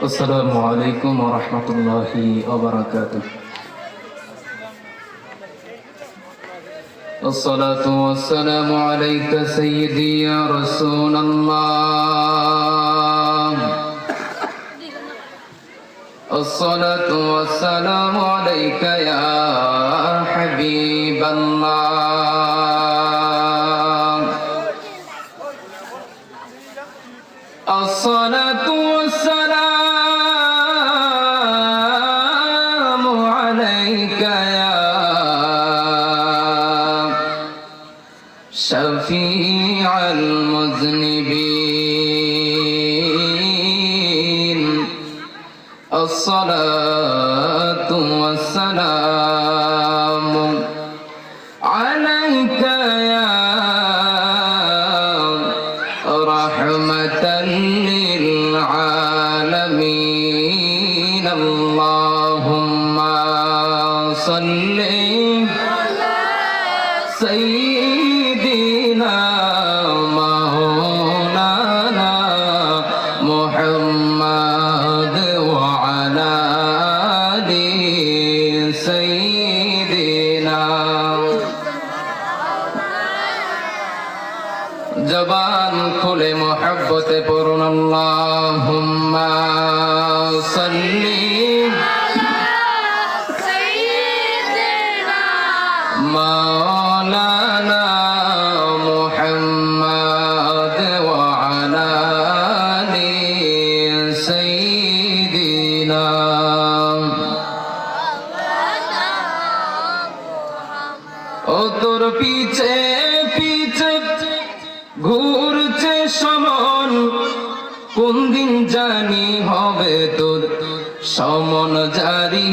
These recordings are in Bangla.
السلام عليكم ورحمة الله وبركاته. الصلاة والسلام عليك سيدي يا رسول الله. الصلاة والسلام عليك يا حبيب الله. الصلاة والسلام عليك يا شفيع المذنبين. الصلاة والسلام عليك يا رحمة للعالمين. اللهم صل على سيدنا مولانا محمد وعلى آل سيدنا. জবান খুলে মোহাব্বতে পড়ুন আল্লাহুম্মা সাল্লি মাওলানা মুহাম্মদ ওয়া আলা আলি সাইয়্যিদিনা। ও তোর পিছে পিছে ঘুরছে সমন, কোন দিন জানি হবে তোর সমন জারি।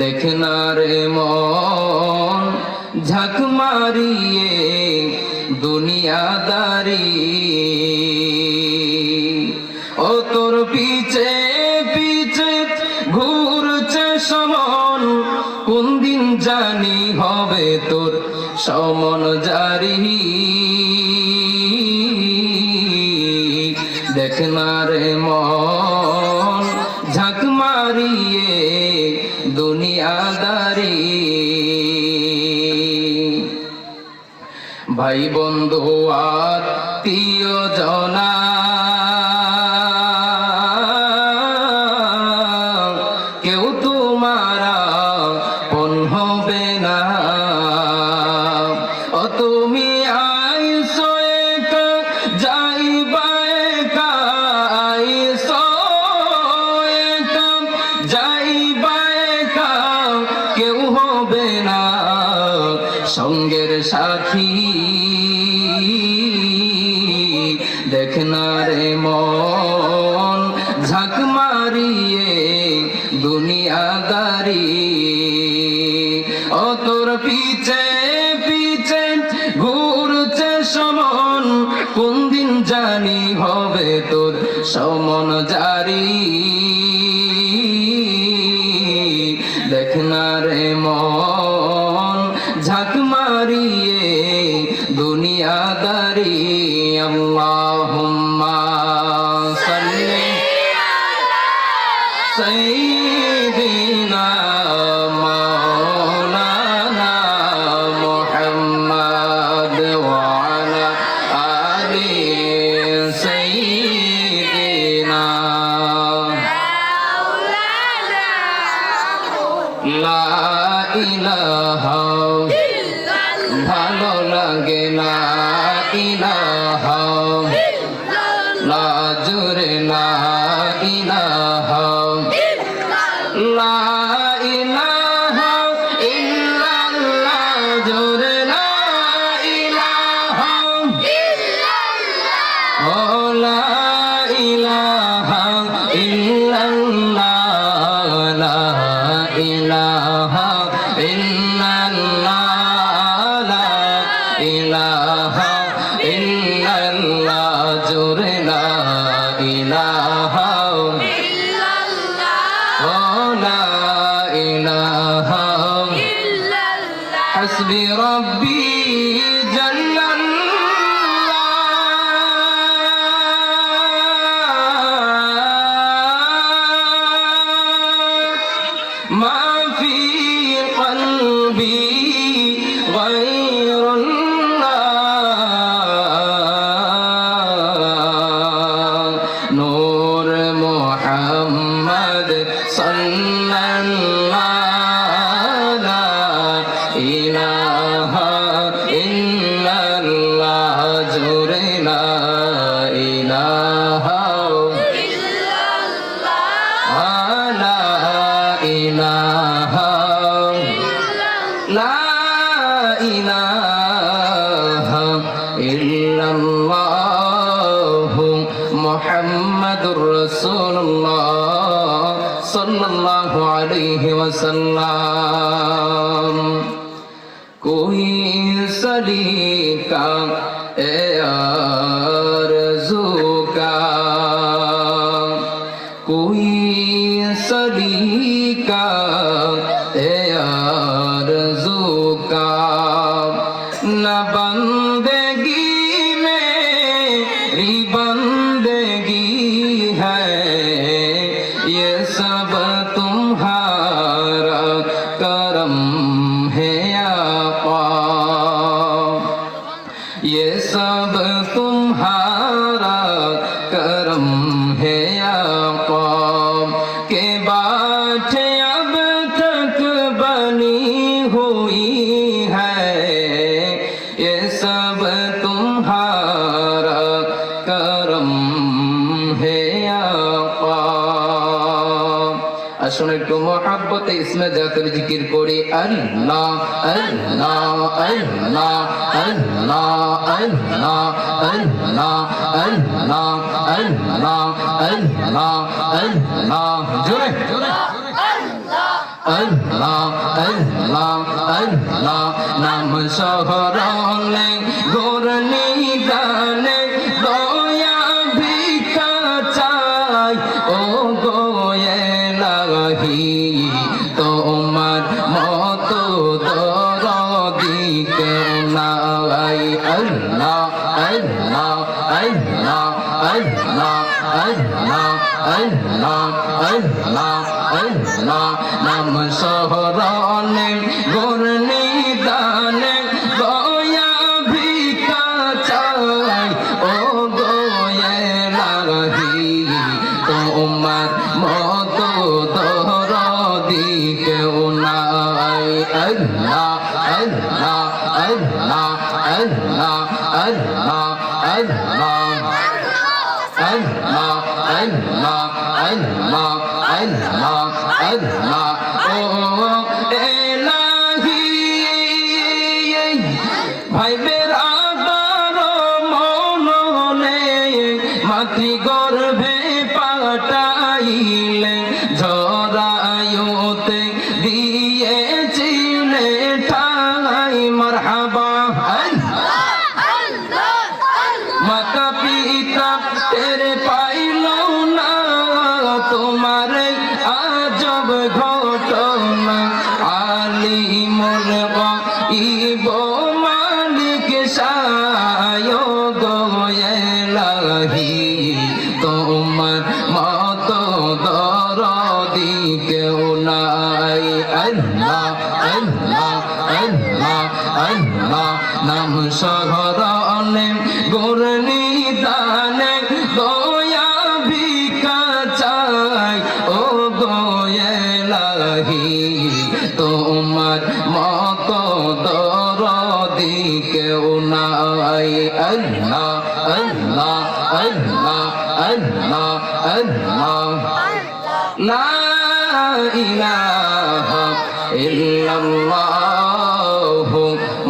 দেখ না রে মন ঝাঁক মারিয়ে দুনিয়াদারি। ও তোর পিছে পিছে ঘুরছে সমন, কোন দিন জানি হবে তোর সমন জারি। দেখ না রে মন ঝাঁক মারিয়ে দুনিয়াদারি। ভাই বন্ধু আত্মীয় জনা কেউ তোমারা পণ হবে না। ও তুমি আইসো একা যাইবা একা, আইসো একা যাইবা একা, কেউ হবে না সঙ্গের সাথী। দেখ না রে মন ঝাঁক মারিয়ে দুনিয়াদারি। ও তোর পিছে পিছে ঘুরছে সমন, কোন দিন জানি হবে তোর সমন জারি। দেখ না রে মন ঝাঁক মারিয়ে দুনিয়াদারি। আল্লাহুম্মা সাল্লি সাইয়্যিদিনা মাওলানা মুহাম্মদ ওয়া আলা আলি সাইয়্যিদিনা। লা ইলাহা ভালো লাগে লা ইলাহা, লা জোরে লা ইলাহা, লা ইলাহা ইল্লাল্লাহ জোরে লা ইলাহা ইল্লাল্লাহ। ও লা ইলাহা ইল্লাল্লাহ, লা ইলাহা ইল্লাল্লাহ, লা ইলাহা ইল্লাল্লাহ। জোরে লা ইলাহা লা ইলাহা লা ইলাহা ইল্লাল্লাহু মুহাম্মাদুর রাসূলুল্লাহ সাল্লাল্লাহু আলাইহি ওয়াসাল্লাম। कोई सलीका ए आरज़ू का, कोई सलीका ए आरज़ू का, न बंदगी मेरी बंदगी है, ये सब तुम्हारा करम है आका, ये सब तुम्हारा करम है आका, के बात अब तक बनी हुई है, ये सब तुम्हारा करम है आका। আসুন একটু মহব্বতে ইসমে জাতের জিকির করি। আল্লাহ আল্লাহ আল্লাহ আল্লাহ আল্লাহ আল্লাহ আল্লাহ আল্লাহ আল্লাহ আল্লাহ জোরে আল্লাহ আল্লাহ আল্লাহ নাম শহরনে গোরনি গানে দয়া ভিক্ষা চাই ও গোয়ে তোমার মতো দরদি কেউ নাই। আল্লাহ আল্লাহ আল্লাহ আল্লাহ আল্লাহ আল্লাহ আল্লাহ আল্লাহ নাম শহরনে গোরনি দানে দয়া ভিক্ষা চাই ও গোয়ে লাগি তোমার মতো দরদি কেউ নাই। আল্লাহ আল্লাহ আল্লাহ আল্লাহ আল্লাহ আল্লাহ আল্লাহ আল্লাহ আল্লাহ আল্লাহ আল্লাহ ও এলাহি ভাই বেরাদার মননে মাতৃ গর্ভে পাঠাইলে ঝরায়ুতে দিয়েছিলে ঠাই মারহাবা। মাতা পিতা তেরে পাইল না তোমার আজব ঘটনা, আলিমুল গায়ব মালিক শায়দ এলাহি তোমার মতো দরদি কেউ নাই। আল্লাহ আল্লাহ আল্লাহ আল্লাহ নাম শহরনে গোরনি দানে দয়া ভিক্ষা চাই ও গোয়েলাহি তোমার মতো দরদি কেউ নাই। আল্লাহ আল্লাহ আল্লাহ আল্লাহ আল্লাহ লা ইলাহা ইল্লাল্লাহু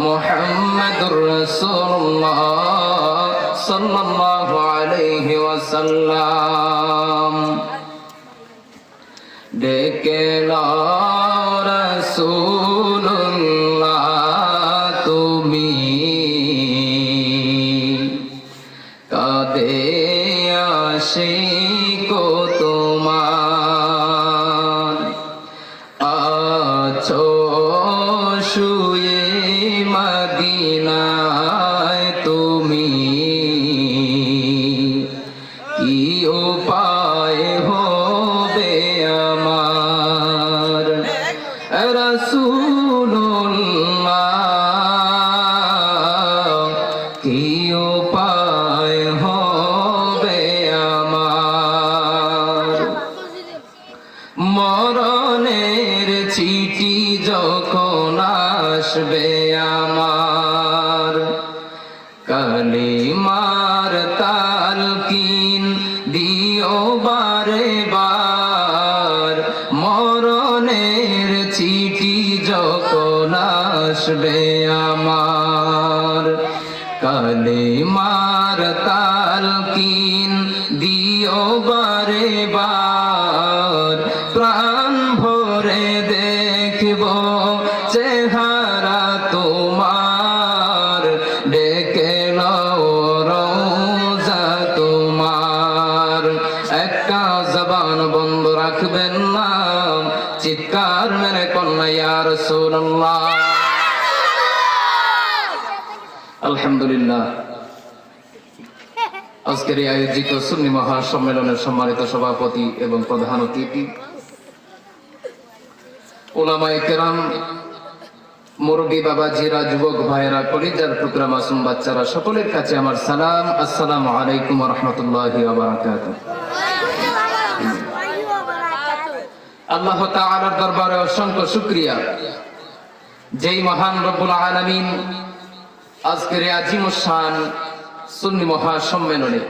মুহাম্মাদুর রাসূলুল্লাহ সাল্লাল্লাহু আলাইহি ওয়াসাল্লাম। ডেকে নাও রাসূলুল্লাহ তুমি, কাঁদে আশিক তোমার, আছো শুয়ে মদিনায় তুমি, কি উপায় হবে আমার রাসূলুল্লাহ, কি উপায় হবে আমার। মরণের চিঠি যখন আসবে আমার, কালে কালিমার তালকিন দিও বারে বার, মরণের চিঠি যখন আসবে আমার। কালিমার তালকিন দিও বারে বার, প্রাণ ভরে দেখব চেহারা তোমার, ডেকে নাও রওজা তোমার। একটা জবান বন্ধ রাখবেন না, চিৎকার মেরে কন্যা ইয়া রাসূলুল্লাহ। আলহামদুলিল্লাহ, আজকের এই আয়োজিত সুন্নি মহাসম্মেলনের সম্মানিত সভাপতি এবং প্রধান অতিথি, উলামায়ে কেরাম, মুরব্বী বাবাজিরা, যুবক ভাইয়েরা, কলিজার টুকরা মাসুম বাচ্চারা, সকলের কাছে আমার সালাম। আসসালামু আলাইকুম ওয়া রাহমাতুল্লাহি ওয়া বারাকাতুহু। আল্লাহ তাআলার দরবারে অসংখ্য শুকরিয়া, যেই মহান রব্বুল আলামিন আজকের এই আজিমুস শান সুন্নি মহাসম্মেলনে,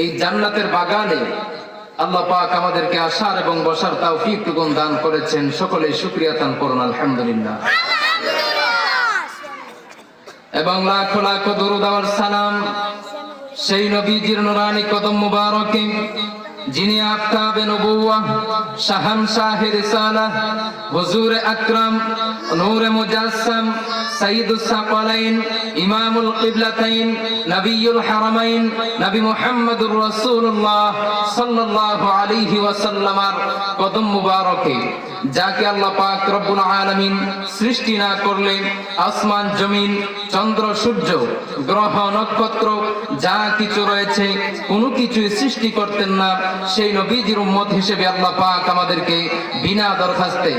এই জান্নাতের বাগানে আল্লাহ পাক আমাদেরকে আসার এবং বসার তৌফিক দান করেছেন। সকলে শুকরিয়া তান করুন আলহামদুলিল্লাহ। এবং লাখো লাখো দরুদ আর সালাম সেই নবীজির নুরানি কদম মুবারকে, যিনি আফতাবে নবুওয়াহ, শাহানশাহে রিসালাহ, হুজুরে আকরাম, নূরে মুজাসসাম, সাইয়্যিদুস সাকালাইন, ইমামুল কিবলাতাইন, নবিয়ুল হারামাইন, নবী মুহাম্মদুর রাসূলুল্লাহ সাল্লাল্লাহু আলাইহি ওয়াসাল্লামের কদম মুবারকে, যাকে আল্লাহ পাক রব্বুল আলামিন সৃষ্টি না করলে আসমান জমিন, চন্দ্র সূর্য, গ্রহ নক্ষত্র যা কিছু রয়েছে কোনো কিছুই সৃষ্টি করতেন না। সেই নবীজির উম্মত হিসেবে আল্লাহ পাক আমাদেরকে বিনা দরখাস্তে,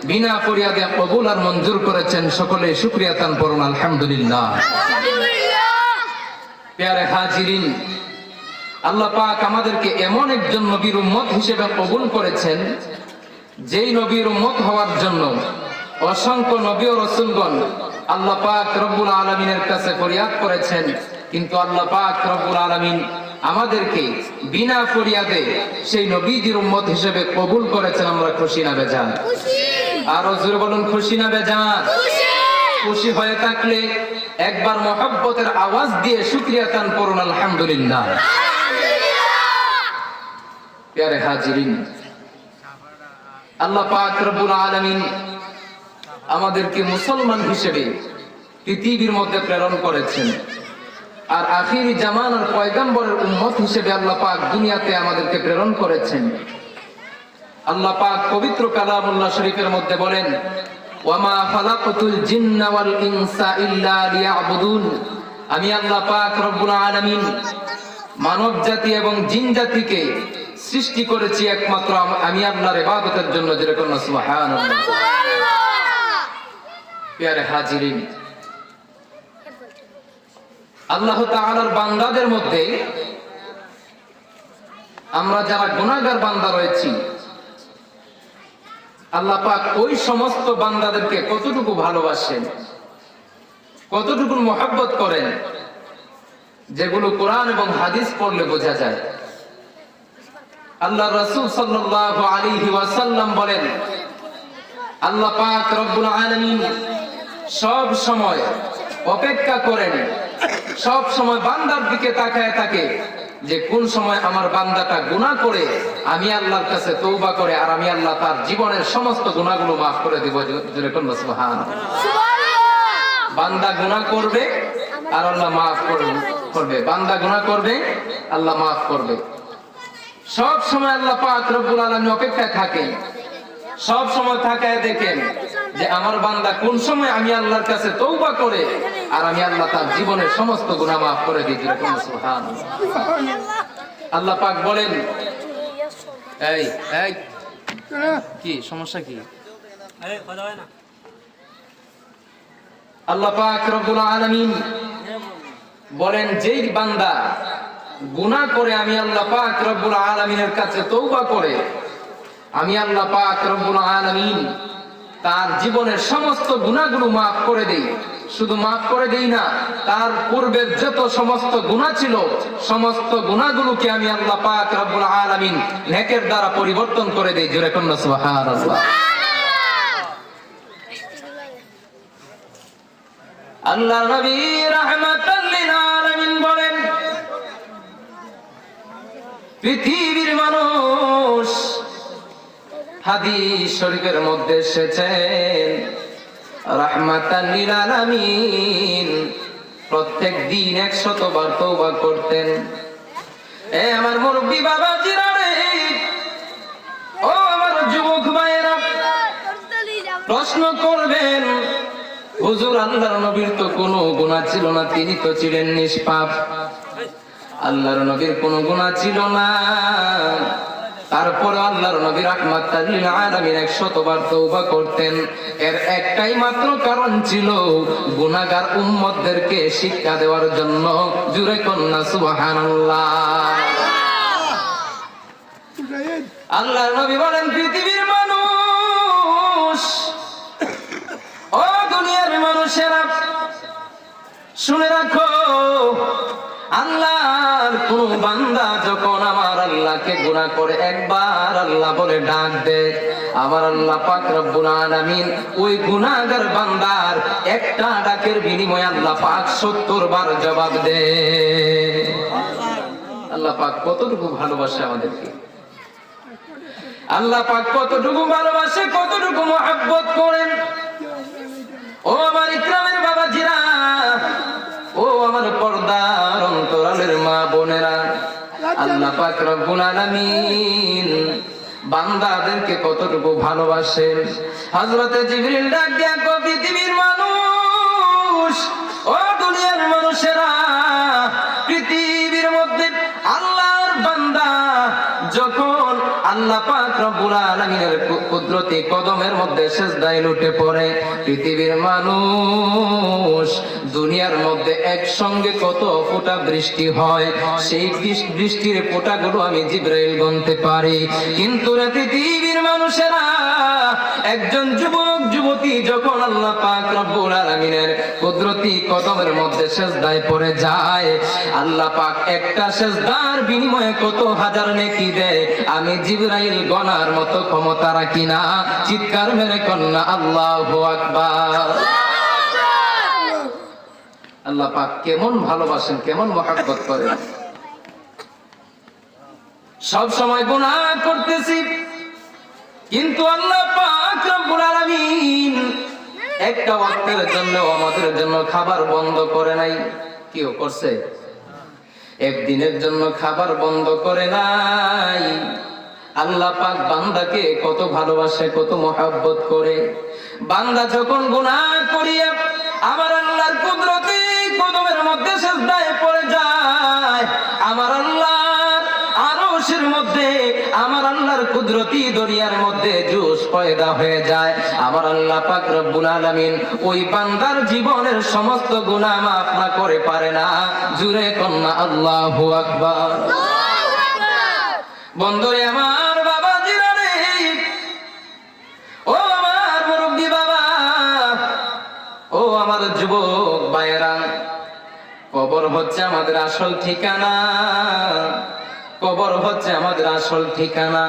বিনা ফরিয়াদে কবুল আর মঞ্জুর করেছেন। সকলে শুকরিয়া তান করুন আলহামদুলিল্লাহ। প্যারে হাজিরিন, আল্লাহ পাক আমাদেরকে এমন একজন নবীর উম্মত হিসেবে কবুল করেছেন, যেই নবীর উম্মত হওয়ার জন্য অসংখ্য নবী ও রাসূলগণ আল্লাহ পাক রব্বুল আলামিনের কাছে ফরিয়াদ করেছেন, কিন্তু আল্লাহ পাক রব্বুল আলামিন আমাদেরকে বিনা ফরিয়াদে সেই নবীজির উম্মত হিসেবে কবুল করেছেন। আমরা খুশি না বেজান? আরো জোরে বলুন, খুশি না বেজান? খুশি হয়ে থাকলে একবার মহব্বতের আওয়াজ দিয়ে শুকরিয়া তান করুন আলহামদুলিল্লাহ। প্যারে হাজিরিন, আল্লাহ পাক রব্বুল আলামিন আমাদেরকে মুসলমান হিসেবে পৃথিবীর মধ্যে প্রেরণ করেছেন, আর আখিরি জামানার পয়গম্বরের উম্মত হিসেবে আল্লাহ পাক দুনিয়াতে আমাদেরকে প্রেরণ করেছেন। আল্লাহ পাক পবিত্র কালামুল্লাহ শরীফের মধ্যে বলেন, ওয়ামা খালাকতুল জিন্না ওয়াল ইনসা ইল্লা লিয়াবুদুন। আমি আল্লাহ পাক রব্বুল আলামিন মানব জাতি এবং জিন জাতিকে সৃষ্টি করেছি একমাত্র আমি আল্লাহর ইবাদতের জন্য। যেরকম সুবহানাল্লাহ। প্যারে হাজিরিন, আল্লাহ তাআলার বান্দাদের মধ্যে আমরা যারা গুনাহগার বান্দা রয়েছি, আল্লাহ পাক ওই সমস্ত বান্দাদেরকে কতটুকু ভালোবাসেন, কতটুকু মহব্বত করেন, যেগুলো কোরআন এবং হাদিস পড়লে বোঝা যায়। আল্লাহ রাসূল সাল্লাল্লাহু আলাইহি ওয়াসাল্লাম বলেন, আল্লাহ পাক রব্বুল আলামিন সব সময় অপেক্ষা করেন, সব সময় বান্দার দিকে তাকায় থাকে যে কোন সময় আমার বান্দাটা গুনাহ করে আমি আল্লাহর কাছে তওবা করে, আর আমি আল্লাহ তার জীবনের সমস্ত গুনাহগুলো মাফ করে দেব। যেরকম সুবহানাল্লাহ। বান্দা গুনাহ করবে আর আল্লাহ মাফ করবে, বান্দা গুনাহ করবে আল্লাহ মাফ করবে। সব সময় আল্লাহ পাক রব্বুল আলামিন অপেক্ষায় থাকেন, সব সময় তাকায় দেখেন যে আমার বান্দা কোন সময় আমি আল্লাহর কাছে তওবা করে আর আমি আল্লাহ তার জীবনের সমস্ত গুনাহ মাফ করে দিই। যেরকম সুবহানাল্লাহ। আল্লাহ পাক বলেন, এই এই কি সমস্যা কি? আল্লাহ পাক রব্বুল আলামিন বলেন, যেই বান্দা গুনাহ করে আমি আল্লাহ পাক রব্বুল আলামিনের কাছে তওবা করে আমি আল্লাহ পাক রব্বুল আলামিন তার জীবনের সমস্ত গুনাহগুলো মাফ করে দেই। শুধু মাফ করে দেই না, তার পূর্বের যত সমস্ত গুনাহ ছিল সমস্ত গুনাহগুলোকে আমি আল্লাহ পাক রব্বুল আলামিন নেকের দ্বারা পরিবর্তন করে দেই। জোরে কোন সুবহানাল্লাহ। আল্লাহর নবী রাহমাতাল লিল আলামিন বলেন, পৃথিবীর মানুষ, হাদিস শরীফের মধ্যে এসেছেন, রাহমাতাল লিল আলামিন প্রত্যেক দিন 100 বার তওবা করতেন। এ আমার মুরব্বি বাবাজিরা রে, ও আমার যুবক ভাইয়েরা, প্রশ্ন করবেন, হুজুর আল্লাহর নবীর তো কোনো গুনাহ ছিল না, তিনি তো ছিলেন নিষ্পাপ। আল্লাহর নবীর কোনো গুনাহ ছিল না, তারপরে আল্লাহর নবী রাহমাতাল লিল আলামিন 100 বার তওবা করতেন। এর একটাই মাত্র কারণ ছিল, গুনাহগার উম্মতদেরকে শিক্ষা দেওয়ার জন্য। জোরে কন্না সুবহানাল্লাহ। আল্লাহর নবী বলেন, পৃথিবীর মানুষ, ও দুনিয়ার মানুষেরা, শুনে রাখো, আল্লাহর কোন বান্দা যখন আমার আল্লাহকে গুনাহ করে একবার আল্লাহ বলে ডাক দেয়, আমার আল্লাহ পাক রব্বুল আলামিন ওই গুনাহগার বান্দার একটা ডাকের বিনিময়ে আল্লাহ পাক 70 বার জবাব দেয়। আল্লাহ পাক কতটুকু ভালোবাসে আমাদেরকে, আল্লাহ পাক কতটুকু ভালোবাসে, কতটুকু মহব্বত করেন। ও আমার ইকরামের বাবাজিরা, ও আমার পর্দার অন্তরালের মা বোনেরা, আল্লাহ পাক রব্বুল আলামিন বান্দাদেরকে কতটুকু ভালোবাসেন। হযরতে জিবরিল ডাক দিয়া কয়, পৃথিবীর মানুষ, ও দুনিয়ার মানুষেরা, পৃথিবীর মধ্যে আল্লাহর বান্দা যখন আল্লাহ পাক রব্বুল আলামিনের কুদরতি কদমের মধ্যে সিজদায় লুটে পড়ে, পৃথিবীর মানুষ দুনিয়ার মধ্যে একসঙ্গে কত ফোঁটা বৃষ্টি হয়, সেই বৃষ্টির ফোঁটাগুলো আমি জিবরাইল গুনতে পারি। কিন্তু রে পৃথিবীর মানুষেরা, একজন যুবক যুবতী যখন আল্লাহ পাক রব্বুল আলামিনের কুদরতি কদমের মধ্যে সিজদায় পড়ে যায়, আল্লাহ পাক একটা সিজদার বিনিময়ে কত হাজার নেকি দেয়, আমি জিবরাইল গনার মতো ক্ষমতা রাখি না। চিৎকার মেরে কন্যা আল্লাহু আকবার। আল্লাহ পাক কেমন ভালোবাসেন, কেমন মহব্বত করেন। সব সময় গুনাহ করতেছি, কিন্তু আল্লাহ পাক রব্বুল আলামিন একটা ওয়াক্তের জন্য আমাদের জন্য খাবার বন্ধ করে নাই। কিও করছে? একদিনের জন্য খাবার বন্ধ করে নাই। আল্লাহ পাক বান্দাকে কত ভালোবাসে, কত মহব্বত করে। বান্দা যখন গুনাহ করিয়া আমার আল্লাহর কুদরতি কদমের মধ্যে সিজদায় পড়ে যায়, আমার আল্লাহর আরশের মধ্যে, আমার আল্লাহর কুদরতি দরিয়ার মধ্যে জোশ পয়দা হয়ে যায়। আমার আল্লাহ পাক রব্বুল আলামিন ওই বান্দার জীবনের সমস্ত গুনাহ মাফ না করে পারে না। জুরে কন্যা আল্লাহু আকবার। বন্ধুরে আমার, বাবাজিরা রে, ও আমার মুরব্বি বাবা, ও আমার যুবক ভাইয়েরা, কবর হচ্ছে আমাদের আসল ঠিকানা। কবর হচ্ছে আমাদের আসল ঠিকানা।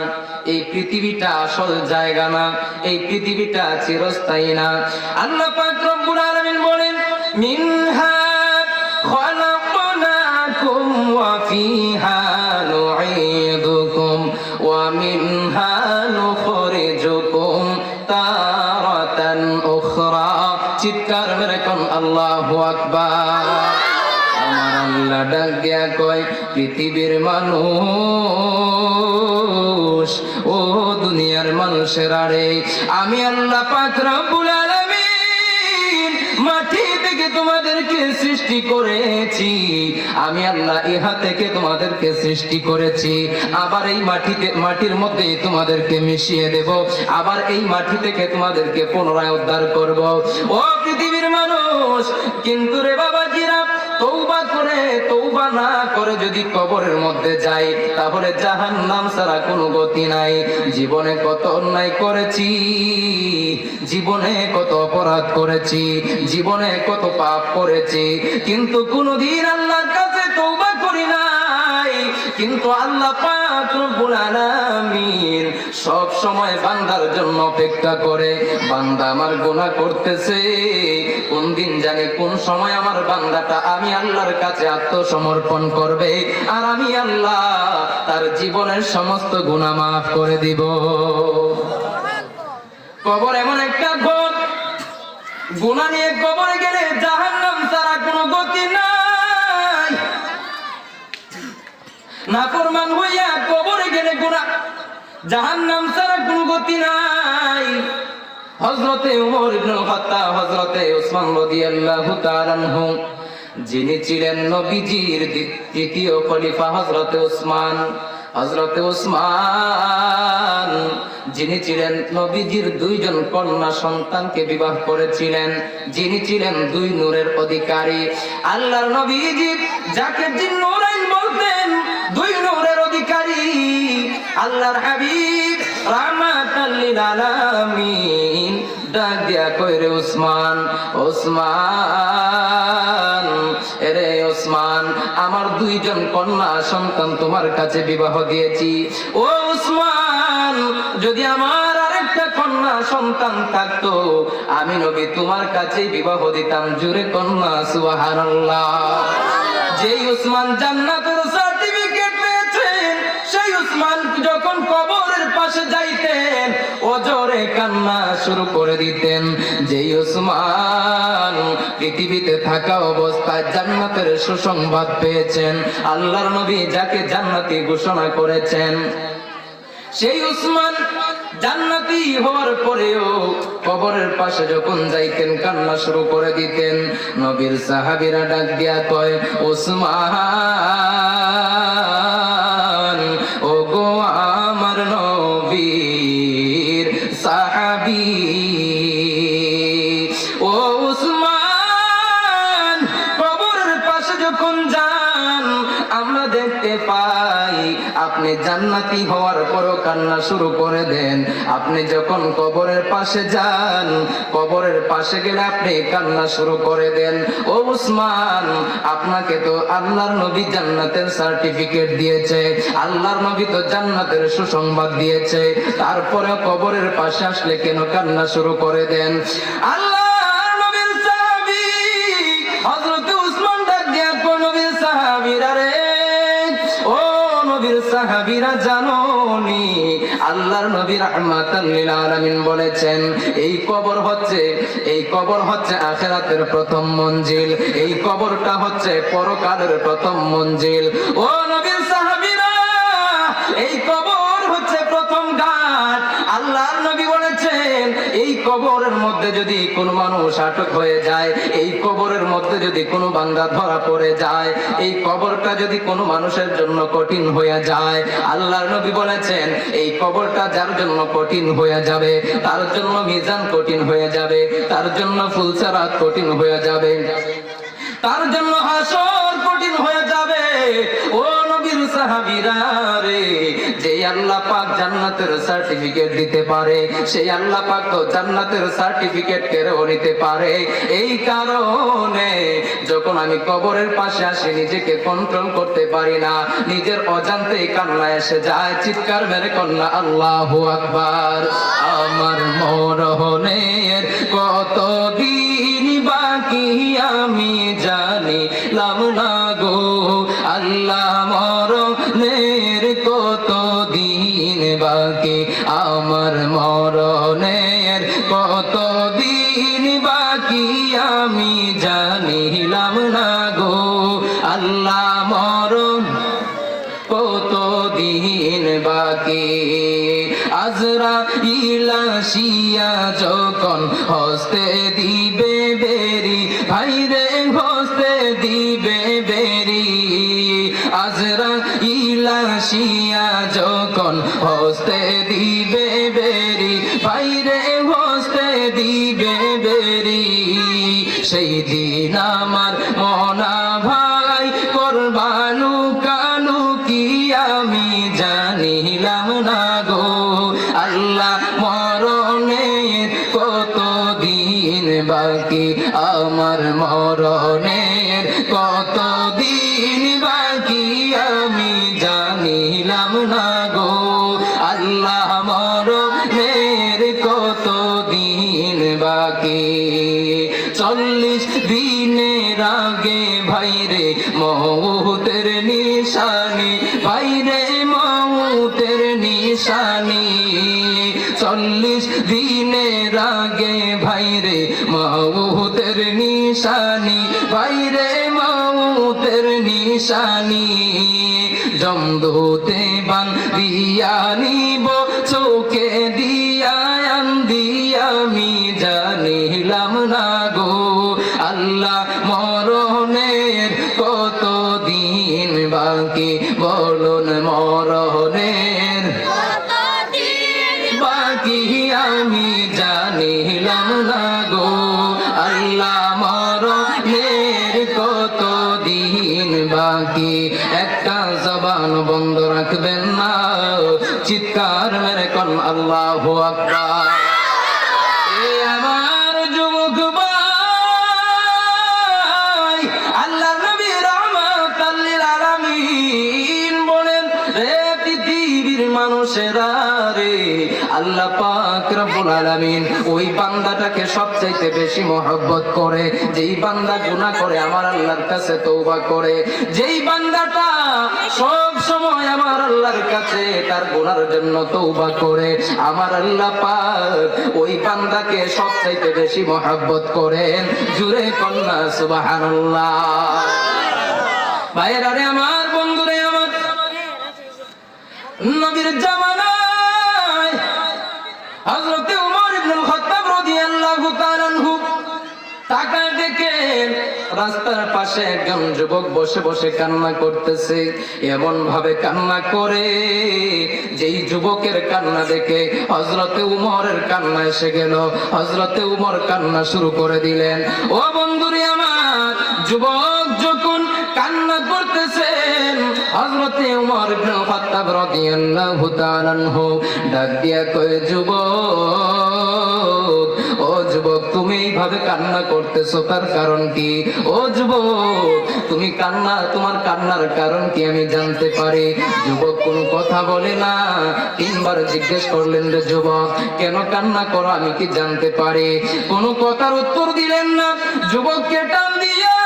এই পৃথিবীটা আসল জায়গা না, এই পৃথিবীটা চিরস্থায়ী না। আল্লাহ পাক রব্বুল আলামিন বলেন, মিনহা খালাকনাকুম ওয়া ফিহা নুঈদুকুম ওয়া মিনহা নুখরিজুকুম তারাতান উখরা। চিৎকার মেরে কোন আল্লাহু আকবার। আমার আল্লাহ ডাক দিয়া কয়, পৃথিবীর মানুষ, ও দুনিয়ার মানুষেরা রে, আমি আল্লাহ পাক রব্বুল আলামিন মাটি থেকে তোমাদেরকে সৃষ্টি করেছি। আমি আল্লাহ ইহা থেকে তোমাদেরকে সৃষ্টি করেছি, আবার এই মাটির মধ্যে তোমাদেরকে মিশিয়ে দেব, আবার এই মাটি থেকে তোমাদেরকে পুনরায় উদ্ধার করব। ও পৃথিবীর মানুষ, কিন্তু রে বাবাজিরা, তওবা না করে যদি কবরের মধ্যে যাই, তাহলে জাহান্নাম ছাড়া কোনো গতি নাই। জীবনে কত অন্যায় করেছি, জীবনে কত অপরাধ করেছি, জীবনে কত পাপ করেছি, কিন্তু কোনোদিন আল্লাহর কাছে তওবা করি নাই। কিন্তু আল্লাহ পাক রব্বুল আলামিন সব সময় বান্দার জন্য অপেক্ষা করে। বান্দা আমার গুনাহ করতেছে, কোন দিন জানি কোন সময় আমার বান্দাটা আমি আল্লাহর কাছে আত্মসমর্পণ করবে, আর আমি আল্লাহ তার জীবনের সমস্ত গুনাহ মাফ করে দিব। কবর এমন একটা ঘর, গুনাহ নিয়ে কবরে গেলে জাহান্নাম ছাড়া কোনো গতি নাই। নাফরমান হইয়া কবরে গেলে গুনাহ, জাহান্নাম ছাড়া কোনো গতি নাই। হযরতে ওমর ইবনুল খাত্তাব, হযরতে ওসমান রাদিয়াল্লাহু তাআলা আনহু, যিনি ছিলেন নবীজির দ্বিতীয় খলিফা, হযরতে ওসমান, হযরতে ওসমান যিনি ছিলেন নবীজির দুইজন কন্যা সন্তানকে বিবাহ করেছিলেন, যিনি ছিলেন দুই নূরের অধিকারী। আল্লাহর নবীজি যাকে জিন্নুরাইন বলতেন, দুই নূরের অধিকারী, আল্লাহর হাবিব রাহমাতাল লিল আলামিন ডাক দিয়া কইরে, ওসমান, ওসমান, এরে ওসমান, আমার দুইজন কন্যা সন্তান তোমার কাছে বিবাহ দিয়েছি। ও ওসমান, যদি আমার আরেকটা কন্যা সন্তান থাকতো, আমি নবী তোমার কাছে বিবাহ দিতাম। জোরে কন্যা সুবহানাল্লাহ। যেই ওসমান জান্নাতের সার্টিফিকেট পেয়েছেন, সেই ওসমান যখন কবরের পাশে যাইতেন, ওজরে কান্না শুরু করে দিতেন। যেই ওসমান পৃথিবীতে থাকা অবস্থায় জান্নাতের সুসংবাদ পেয়েছেন, আল্লাহর নবী যাকে জান্নাতি ঘোষণা করেছেন, সেই ওসমান জান্নাতি হওয়ার পরেও কবরের পাশে যখন যাইতেন কান্না শুরু করে দিতেন। নবীর সাহাবীরা ডাক দিয়া কয়, ওসমান, ও গো আমার নবীর সাহাবী, ও ওসমান, কবরের পাশে যখন যান আমরা দেখতে পাই আপনি জান্নাতি হওয়ার পরও কান্না শুরু করে দেন। আপনি যখন কবরের পাশে যান, কবরের পাশে গেলে আপনি কান্না শুরু করে দেন। ও ওসমান, আপনাকে তো আল্লাহর নবী জান্নাতের সার্টিফিকেট দিয়েছে, আল্লাহর নবী তো জান্নাতের সুসংবাদ দিয়েছে, তারপরে কবরের পাশে আসলে কেন কান্না শুরু করে দেন? আল্লাহর নবীর সাহাবী হযরত ওসমান ডাক দিয়া কো, নবীর সাহাবীরা রে, ও নবীর সাহাবীরা, জানোনি আল্লাহর নবী রাহমাতাল লিল আলামিন বলেছেন, এই কবর হচ্ছে আখিরাতের প্রথম মঞ্জিল, এই কবরটা হচ্ছে পরকালের প্রথম মঞ্জিল। ও নবীর সাহাবীরা, এই কবর হচ্ছে প্রথম ঘাট। আল্লাহর নবী বলেছেন, এই কবরের মধ্যে যদি কোনো মানুষ আটক হয়ে যায়, এই কবরের মধ্যে যদি কোনো বান্দা ধরা পড়ে যায়, এই কবরটা যদি কোনো মানুষের জন্য কঠিন হয়ে যায়, আল্লাহর নবী বলেছেন, এই কবরটা যার জন্য কঠিন হয়ে যাবে, তার জন্য মিজান কঠিন হয়ে যাবে, তার জন্য ফুলসিরাত কঠিন হয়ে যাবে, তার জন্য হাসর কঠিন হয়ে যাবে। ও নবীর সাহাবীরা রে, যে আল্লাহ পাক জান্নাতের সার্টিফিকেট দিতে পারে, সেই আল্লাহ পাক তো জান্নাতের সার্টিফিকেট কেড়েও নিতে পারে। এই কারণে যখন আমি কবরের পাশে আসি, নিজেকে কন্ট্রোল করতে পারি না, নিজের অজান্তেই কান্না এসে যায়, চিৎকার মেরে কন্যা আল্লাহু আকবার। আমার মরণের কতদিন বাকি আমি জানিলাম না গো, আল্লাহ মরণের কতদিন বাকি, আমার মরণের কতদিন বাকি আমি জানিলাম না গো, আল্লাহ মরণ কতদিন বাকি। আজরাইল আসিয়া যখন হস্তে দিবে বেরি, ভাইরে হস্তে দিবে বেরি, আজরাইল আসিয়া যখন হস্তে দিবে বেরি, ভাইরে হস্তে দিবে বেরি, সেই দিন আমার মনা ভাই করবা নিশানি, বাইরে মৌতের নিশানি। 40 দিনের আগে ভাইরে মৌতের নিশানি, বাইরে মৌতের নিশানি। জমদূতে বান্ধিয়া নিব চোখে দিয়া দিয়া আমি জানিলাম না গো আল্লাহ মরণের কত দিন বাকি, বলুন মরণের বাকি আমি জানিলাম না গো আল্লাহ মরণের কত দিন বাকি। একটা জবান বন্ধ রাখবেন না, চিৎকার মেরে কোন আল্লাহু আকবার। এ আমার যুবক ভাই, আল্লাহ নবী রাহমাতাল লিল আলামিন বলেন, রে পৃথিবীর মানুষেরা রে, আল্লাহ পাক রব্বুল আলামিন ওই বান্দাটাকে সবচাইতে বেশি মহব্বত করে যেই বান্দা গুনাহ করে আমার আল্লাহর কাছে তওবা করে। যেই বান্দাটা সব সময় আমার আল্লাহর কাছে তার গুনার জন্য তওবা করে, আমার আল্লাহ পাক ওই বান্দাকে সবচাইতে বেশি মহব্বত করেন। জুরে কন্যা সুবহানাল্লাহ। ভাইয়েরা রে আমার, বন্ধুরে আমার, নবীর জামানায় হযরতে ওমর ইবনুল খাত্তাব রাদিয়াল্লাহু তাআলা আনহু তাকায় দেখেন রাস্তার পাশে একজন যুবক বসে বসে কান্না করতেছে। এমন ভাবে কান্না করে যেই যুবকের কান্না দেখে হযরতে ওমরের কান্না এসে গেল। হযরতে ওমর কান্না শুরু করে দিলেন। ও বন্ধুরে আমার, যুবক যখন কান্না করতেছেন, হযরতে ওমর ইবনুল খাত্তাব রাদিয়াল্লাহু তাআলা আনহু ডাক দিয়া কয়, যুবক, ও যুবক, তুমি এইভাবে কান্না করতেছো তার কারণ কি? ও যুবক, তুমি তোমার কান্নার কারণ কি আমি জানতে পারি? যুবক কোনো কথা বলে না। 3 বার জিজ্ঞেস করলেন, রে যুবক, কেন কান্না করো আমি কি জানতে পারি? কোনো কথার উত্তর দিলেন না। যুবককে টান দিয়া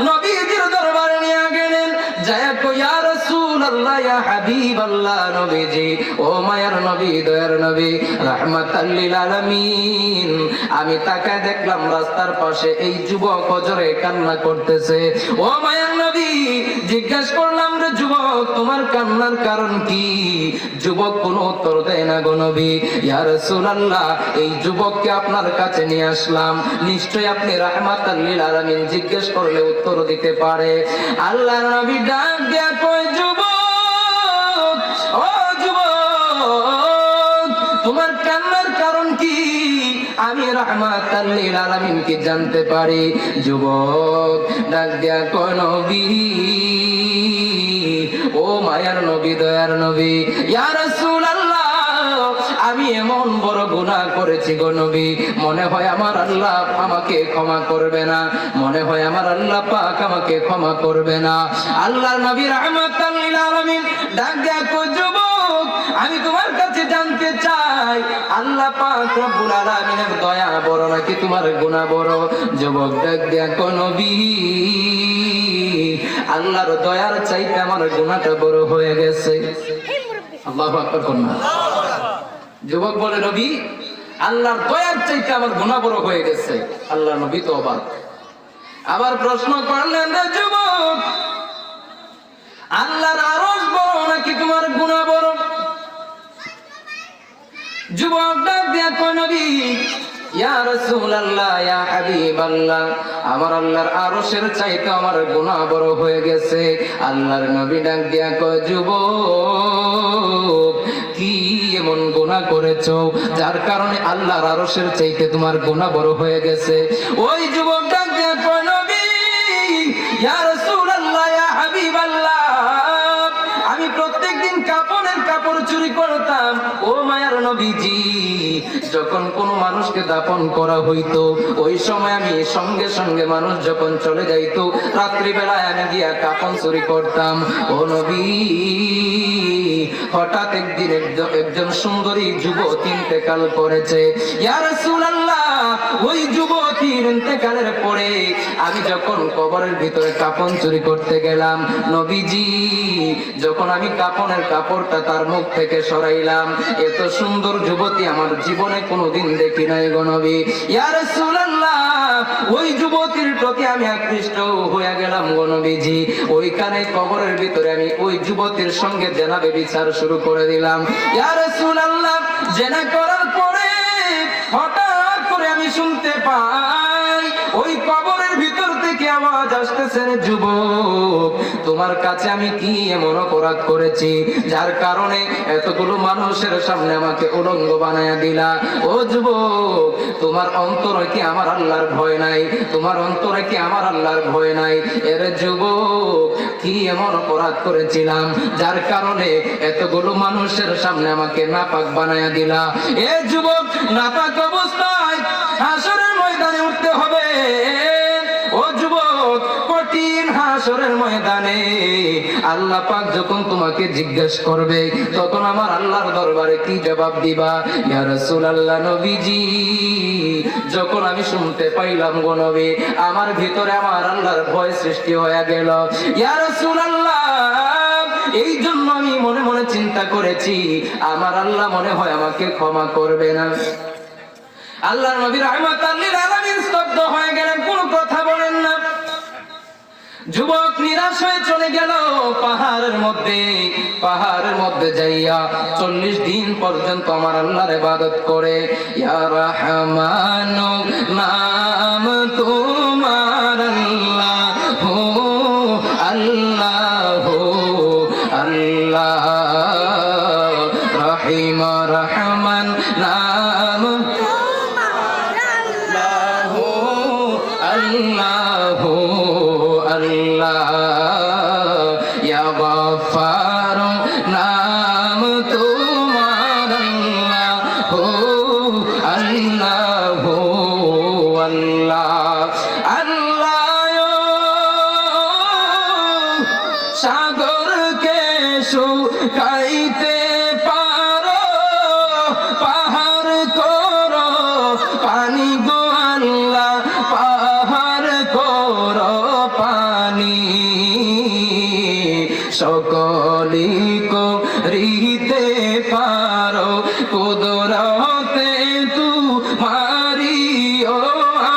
নবীজির দরবারে নিয়ে গেলেন। যায় কই, ইয়া রাসূলুল্লাহ, ইয়া হাবিবাল্লাহ, নবীজি, ও মায়ার নবী, দয়ার নবী, রাহমাতাল লিল আলামিন, আমি তাকায় দেখলাম রাস্তার পাশে এই যুবক হজরে কান্না করতেছে। ও মায়ার নবী, জিজ্ঞাসা করলাম, রে যুবক, তোমার কান্নার কারণ কি? যুবক কোনো উত্তর দেয় না গো নবী। ইয়া রাসূলুল্লাহ, এই যুবককে আপনার কাছে নিয়ে আসলাম, নিশ্চয়ই আপনি রাহমাতাল লিল আলামিন, জিজ্ঞেস করলে উত্তর দিতে পারে। আল্লাহর নবী ডাক দেয়া কয়, যুবক, ও যুবক, তোমার কান্নার কারণ কি? আমি রাহমাতাল লিল আলামিন কি জানতে পারি? যুবক ডাক দেয়া কয়, নবী, ও মায়ার নবী, দয়ার নবী, ইয়া রাসূলুল্লাহ, আমি এমন বড় গুনাহ করেছি গো নবী, মনে হয় আমার আল্লাহ আমাকে ক্ষমা করবে না, মনে হয় আমার আল্লাহ পাক আমাকে ক্ষমা করবে না। আল্লাহর নবী রাহমাতাল লিল আলামিন ডাক দেয়া কয়, যুবক, আমি তোমার কাছে জানতে চাই, আল্লাহ পাক রব্বুল আলামিনের দয়া বড় নাকি তোমার গুনাহ বড়? যুবক ডাক দেয়া কয়, নবী, আল্লাহর দয়ার চাইতে আমার গুনাহটা বড় হয়ে গেছে। আল্লাহু আকবার কন্যা। যুবক বলে, নবী, আল্লাহর দয়ার চাইতে আমার গুনাহ বড় হয়ে গেছে। আল্লাহ নবী তো অবাক। আবার প্রশ্ন করলেন, রে যুবক, আল্লাহর আরশ বড় নাকি তোমার গুনাহ বড়? যুবক ডাক দিয়া কয়, নবী, ইয়া রাসূলুল্লাহ, ইয়া হাবিবাল্লাহ, আমার আল্লাহর আরশের চাইতে আমার গুনাহ বড় হয়ে গেছে। আল্লাহর নবী ডাক দিয়া কয়, যুবক, কি এমন গুনাহ করেছো যার কারণে আল্লাহর আরশের চাইতে তোমার গুনাহ বড় হয়ে গেছে? ওই যুবক ডাক দিয়া কয়, নবী, ইয়া রাসূলুল্লাহ, ইয়া হাবিবাল্লাহ, আমি প্রত্যেকদিন কাপড়ের কাপড় চুরি করতাম। ও মায়ার নবীজি, যখন কোন মানুষকে দাফন করা হইতো ওই সময় আমি সঙ্গে সঙ্গে মানুষ যখন চলে যাইতো, রাত্রিবেলায় আমি গিয়া কাপড় চুরি করতাম। ও নবী, হঠাৎ একদিন একজন সুন্দরী যুবতী ইন্তেকাল করেছে। ইয়া রাসূলুল্লাহ, ওই যুবতী যুবতীর ইন্তেকালের পরে আমি যখন কবরের ভিতরে কাফন চুরি করতে গেলাম, নবীজি যখন আমি কাফনের কাপড়টা তার মুখ থেকে সরাইলাম, এত সুন্দর যুবতী আমার জীবনে কোনোদিন দেখি নাই গো নবী। ইয়া রাসূলুল্লাহ, ওই যুবতীর প্রতি আমি আকৃষ্ট হয়ে গেলাম গো নবীজি। ওইখানে কবরের ভিতরে আমি ওই যুবতীর সঙ্গে জেনা ব্যভিচার শুরু করে দিলাম। ইয়া রাসূলুল্লাহ, জেনা করার পরে হঠাৎ করে আমি শুনতে পাই ওই কবরের ভিতর থেকে আওয়াজ আসতেছে, যুবক তোমার কাছে আমি কি এমন অপরাধ করেছি যার কারণে এতগুলো মানুষের সামনে আমাকে উলঙ্গ বানায়া দিলা? ও যুবক, তোমার অন্তরে কি আমার আল্লাহর ভয় নাই? তোমার অন্তরে কি আমার আল্লাহর ভয় নাই? এর যুবক, কি এমন অপরাধ করেছিলাম যার কারণে এতগুলো মানুষের সামনে আমাকে নাপাক বানায়া দিলা? এ যুবক, নাপাক অবস্থায় হাসরের ময়দানে উঠতে হবে। ও যুবক, কঠিন হাসরের ময়দানে আল্লাহ পাক যখন তোমাকে জিজ্ঞেস করবে, তখন আমার আল্লাহর দরবারে কি জবাব দিবা? ইয়া রাসূলুল্লাহ, নবীজি যখন আমি শুনতে পাইলাম গো নবী, আমার ভিতরে আমার আল্লাহর ভয় সৃষ্টি হয়ে গেল। ইয়া রাসূলুল্লাহ, এই জন্য আমি মনে মনে চিন্তা করেছি আমার আল্লাহ মনে হয় আমাকে ক্ষমা করবে না। আল্লাহর নবী রাহমাতাল লিল আলামিন স্তব্ধ হয়ে গেলেন, কোনো কথা বলেন না। যুবক নিরাশ হয়ে চলে গেল পাহাড়ের মধ্যে যাইয়া 40 দিন পর্যন্ত আমার আল্লাহর ইবাদত করে। ইয়া রাহমানু নাম তোমার আল্লাহু আল্লাহু আল্লাহ, রহিম রহমান নাম আল্লাহু আল্লাহ, ইয়া গফফার নাম তোমার আল্লাহু আল্লাহু আল্লাহ। আল্লাহ সাগরকে শুকাইতে পারো, পাহাড় করো পানি গো আল্লাহ, পাহাড় করো পানি, সকলি করিতে পারো কুদরতে তোমারি। ও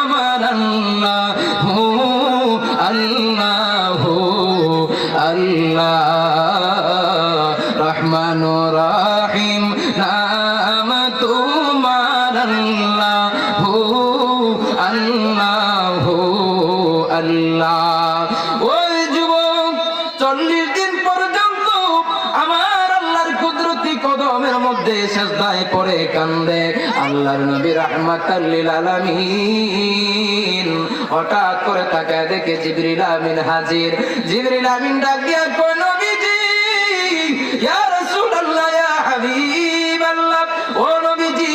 আমার আল্লাহু আল্লাহু আল্লাহ, রহমানুর রহিম নাম তোমার আল্লাহু আল্লাহু আল্লাহ। ওই যুবক 40 দিন পর্যন্ত আমার আল্লাহর কুদরতি কদমের মধ্যে সিজদায় পড়ে কান্দে। আল্লাহর নবী রাহমাতাল লিল আলামিন হঠাৎ করে তাকায় দেখে জিবরিল আমিন হাজির। জিবরিল আমিন ডাক দিয়া কয়, নবীজি, ইয়া রাসূলুল্লাহ, ইয়া হাবিবাল্লাহ, ও নবীজি,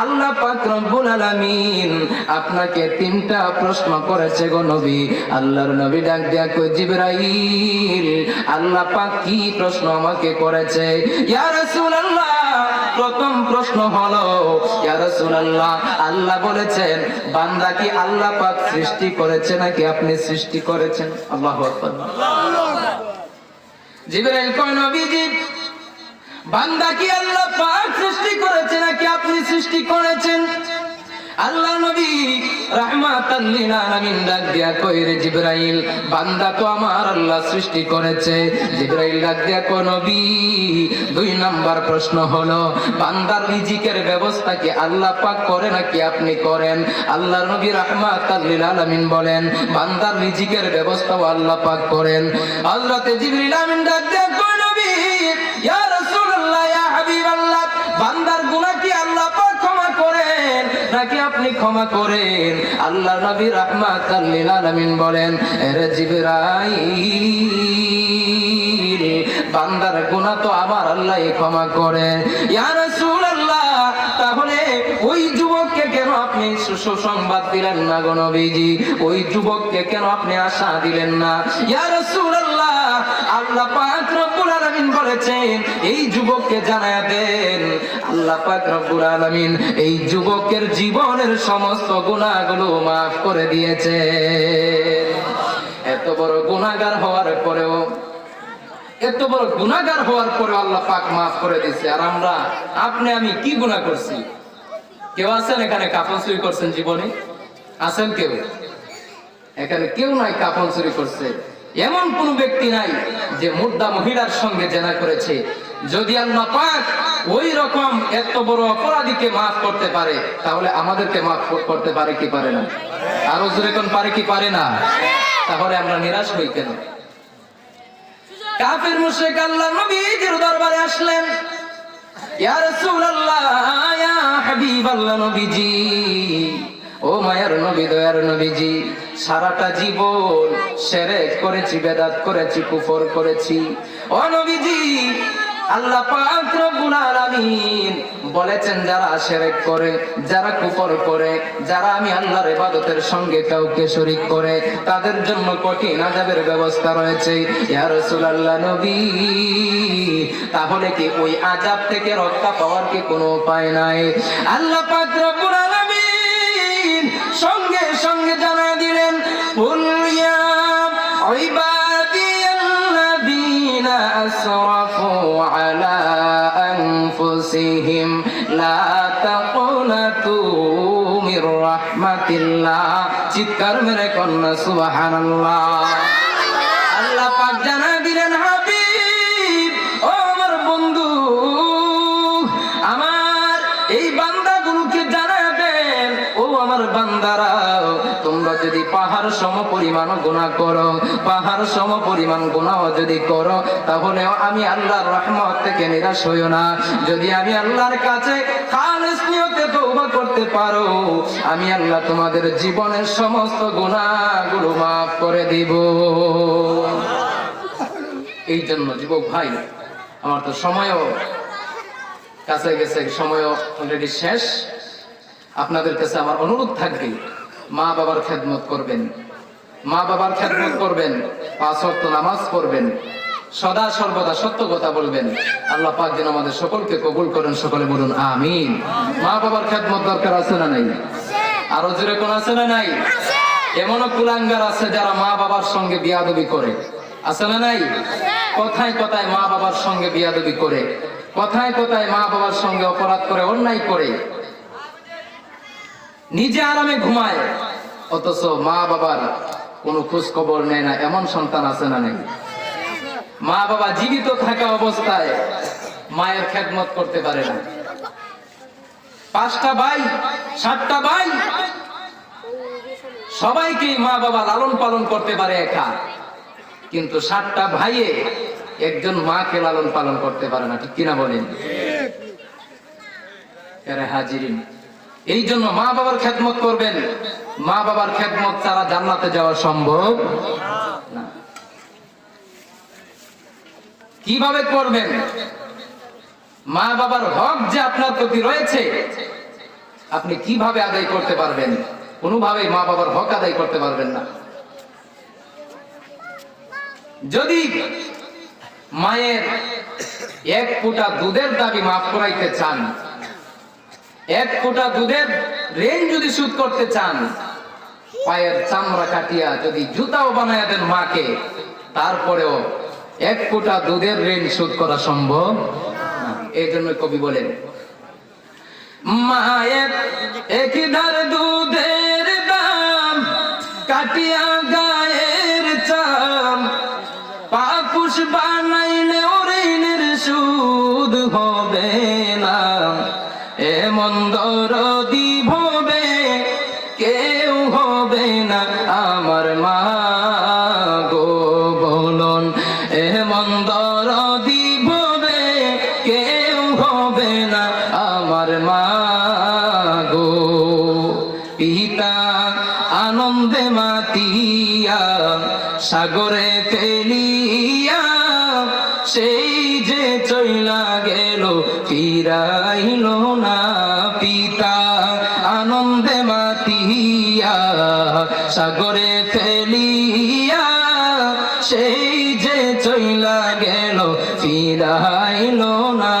আল্লাহ পাক রব্বুল আলামিন আপনাকে 3টা প্রশ্ন করেছে গো নবী। আল্লাহর নবী ডাক দিয়া কয়, জিবরাইল, আল্লাহ পাক কি প্রশ্ন আমাকে করেছে? ইয়া রাসূলুল্লাহ, প্রথম প্রশ্ন হলো, ইয়া রাসূলুল্লাহ, আল্লাহ বলেছেন বান্দা কি আল্লাহ পাক সৃষ্টি করেছে নাকি আপনি সৃষ্টি করেছেন? আল্লাহু আকবার। জিবরাইল কয়, নবীজি, বান্দা কি আল্লাহ পাক সৃষ্টি করেছে নাকি আপনি সৃষ্টি করেছেন? আল্লাহ নবী রাহমাতাল লিল আলামিন ডাক দিয়া কয়, রে জিবরাইল, বান্দা তো আমার আল্লাহ সৃষ্টি করেছে। জিবরাইল ডাক দিয়া কয়, নবী, 2 নাম্বার প্রশ্ন হলো, বান্দার রিজিকের ব্যবস্থা কি আল্লাহ পাক করে নাকি আপনি করেন? আল্লাহর নবী রাহমাতাল লিল আলামিন বলেন, বান্দার রিজিকের ব্যবস্থাও আল্লাহ পাক করেন। হযরতে জিবরিল আমিন ডাক দিয়া কয়, নবী, ইয়া রাসূলুল্লাহ, ইয়া হাবিবাল্লাহ, বান্দার গুনাহ কি আল্লাহ পাক ক্ষমা করেন নাকি আপনি ক্ষমা করেন? আল্লাহ নবী রাহমাতাল লিল আলামিন বলেন, এরে জিবরাইল, বান্দার গুনাহ তো আমার আল্লাহই ক্ষমা করেন। ইয়া রাসূলুল্লাহ, তাহলে ওই যুবককে কেন আপনি সুসংবাদ দিলেন না গো নবীজি? ওই যুবককে কেন আপনি আশা দিলেন না? ইয়া রাসূলুল্লাহ, আল্লাহ পাক রব্বুল আলামিন বলেন, করেছেন এই যুবককে জানায়া দেন। আল্লাহ পাক রব্বুল আলামিন এই যুবকের জীবনের সমস্ত গুনাহগুলো মাফ করে দিয়েছেন। এত বড় গুনাহগার হওয়ার পরেও আল্লাহ পাক মাফ করে দিয়েছে। আর আমরা, আপনি আমি কি গুনাহ করছি? কেউ আছেন এখানে কাফন চুরি করছেন জীবনে? আছেন কেউ? এখানে কেউ নাই কাফন চুরি করছে। এমন কোন ব্যক্তি নাই যে মুর্দা মহিলার সঙ্গে জেনা করেছে। যদি আল্লাহ পাক ওই রকম এত বড় অপরাধীকে মাফ করতে পারে, তাহলে আমাদেরকে মাফ করতে পারে কি পারে না? আরো জোরে কোন পারে কি পারে না? তাহলে আমরা নিরাশ হই কেন? কাফের মুশরিক আল্লাহর নবীর দরবারে আসলেন, ইয়া রাসূলুল্লাহ, ইয়া হাবিবাল্লাহ, নবীজি, ও মায়ার নবী, দয়ার নবীজি, সারাটা জীবন শিরক করেছি, বেদাত করেছি, কুফর করেছি। ও নবীজি, আল্লাহ পাক রব্বুল আলামিন বলেছেন যারা শিরক করে, যারা কুফর করে, যারা আমি আল্লাহর ইবাদতের সঙ্গে কাউকে শরীক করে, তাদের জন্য কঠিন আযাবের ব্যবস্থা রয়েছে। ইয়া রাসূলুল্লাহ, নবী, তাহলে কি ওই আযাব থেকে রক্ষা পাওয়ার কি কোনো উপায় নাই? আল্লাহ পাক রব্বুল আলামিন সঙ্গে সঙ্গে জানায় দিলেন, কুল ইয়া ইবাদিয়াল্লাযীনা আসরাফু আলা আনফুসিহিম লা তাকুনাতু মির রাহমাতিল্লাহ। চিৎকার মেরে কন্যা সুবহানাল্লাহ। আল্লাহ পাক জানায় দিলেন, হাবিব, ও আমার বন্ধু, আমার এই বান্দাগুলোকে জানায় দেন, ও আমার বান্দারা, তোমরা যদি পাহাড় সম পরিমাণ গুনাহ করো, পাহাড় সম পরিমাণ গুনাহ যদি করো, তাহলে আমি আল্লাহর রহমত থেকে নিরাশ হইও না। যদি আমি আল্লাহর কাছে খালিস নিয়তে তওবা করতে পারো, আমি আল্লাহ তোমাদের জীবনের সমস্ত গুনাহগুলো মাফ করে দিব। এই জন্য যুবক ভাই, আমার তো সময়ও কাছে গেছে, সময়ও অলরেডি শেষ। আপনাদের কাছে আমার অনুরোধ থাকবে, মা বাবার খেদমত করবেন, মা বাবার খেদমত করবেন, 5 ওয়াক্ত নামাজ পড়বেন, সদা সর্বদা সত্য কথা বলবেন। আল্লাহ পাক যেন আমাদের সকলকে কবুল করেন। সকলে বলুন আমিন। মা বাবার খেদমত দরকার আছে না নাই? আরো জোরে কোন আছে না নাই? এমনও কুলাঙ্গার আছে যারা মা বাবার সঙ্গে বিয়াদবি করে, আছে না নাই? কথায় কথায় মা বাবার সঙ্গে বিয়াদবি করে, কথায় কথায় মা বাবার সঙ্গে অপরাধ করে, অন্যায় করে, নিজে আরামে ঘুমায়, অথচ মা বাবার কোনো খোঁজ খবর নেয় না। এমন সন্তান আছে না নেই? মা বাবা জীবিত থাকা অবস্থায় মায়ের খেদমত করতে পারে না। 5টা ভাই, 7টা ভাই, সবাইকে মা বাবা লালন পালন করতে পারে একা, কিন্তু 7টা ভাইয়ে একজন মাকে লালন পালন করতে পারে না। ঠিক কিনা বলেন? হাজিরিন, এই জন্য মা বাবার খেদমত করবেন। মা বাবার খেদমত ছাড়া জান্নাতে যাওয়া সম্ভব না। কিভাবে করবেন? মা বাবার হক যে আপনার প্রতি রয়েছে, আপনি কিভাবে আদায় করতে পারবেন? কোনোভাবেই মা বাবার হক আদায় করতে পারবেন না। যদি মায়ের 1 ফোঁটা দুধের দাবি মাফ করাইতে চান, 1 ফোঁটা দুধের ঋণ যদি শোধ করতে চান, পায়ের চামড়া কাটিয়া যদি জুতাও বানায়া দেন মাকে, তারপরেও 1 ফোঁটা দুধের ঋণ শোধ করা সম্ভব না। এই জন্য কবি বলেন, মায়ের 1 ধার দুধের দাম কাটিয়া গায়ের চাম, পাপুষ বানাইলে ঋণের সুদ হবে না। এমন দরদি ভবে কেউ হবে না আমার মা গো, বলুন এমন দরদি ভবে কেউ হবে না আমার মা গো। পিতা আনন্দে মাতিয়া সাগরে ফেলিয়া, সেই যে চইলা গেল ফিরাইল না। পিতা আনন্দে মাতিয়া সাগরে ফেলিয়া, সেই যে চইলা গেল ফিরাইল মিলাইল না।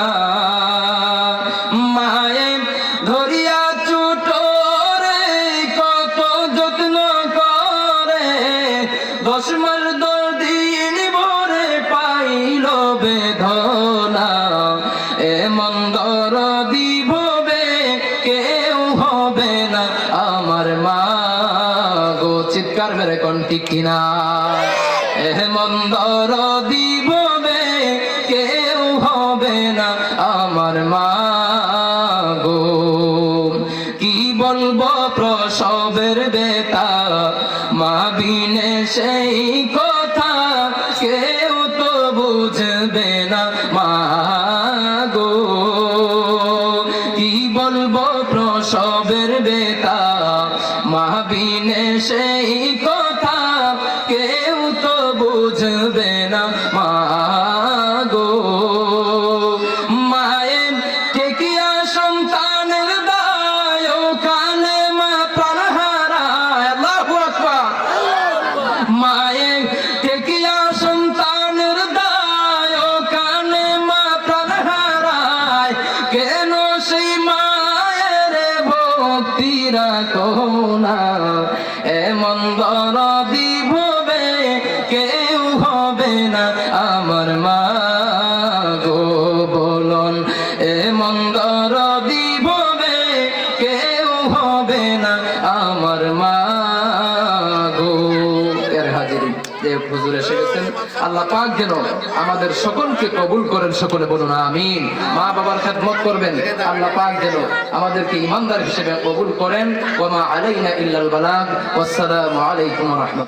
মায়ে ধরিয়া চুটোরে কত যত্ন করে, 10 মাস 10 দিন ভরে পাইল বেদনা। এমন দরদি ভবে কেউ হবে না আমার মা গো। চিৎকার মেরে কোন ঠিক কিনা? এমন দরদি ভবে কেউ হবে না আমার মা গো। কি বলবো প্রসবের বেতা, মা বিনে সেই কথা কেউ তো বুঝবে না মা গো। কি বলবো প্রসবের বেতা, মা বিনে সেই কথা কেউ তো বুঝবে না মা গো। মায়ের ঠেকিয়া সন্তানের দায়, কালে মা প্রাণ হারায়। আল্লাহু আকবার। মায়ের ঠেকিয়া সন্তানের দায়, কালে মা প্রাণ হারায়। কেন সেই মায়ের ভক্তি রাখো না? এমন দরদি ভবে কেউ হবে না আমার মা গো। বলুন এমন দরদি ভবে কেউ হবে না আমার মা গো। এর হাজিরি যে হুজুর এসে গেছেন, আল্লাহ পাক যেন আমাদের সকলকে কবুল করেন। সকলে বলুন আমিন। মা বাবার খেদমত করবেন, আল্লাহ পাক যেন আমাদেরকে ইমানদার হিসেবে কবুল করেন। ওয়া মা আলাইনা ইল্লাল বালাগ। ওয়াসসালামু আলাইকুম ওয়া রাহমাতুল্লাহ।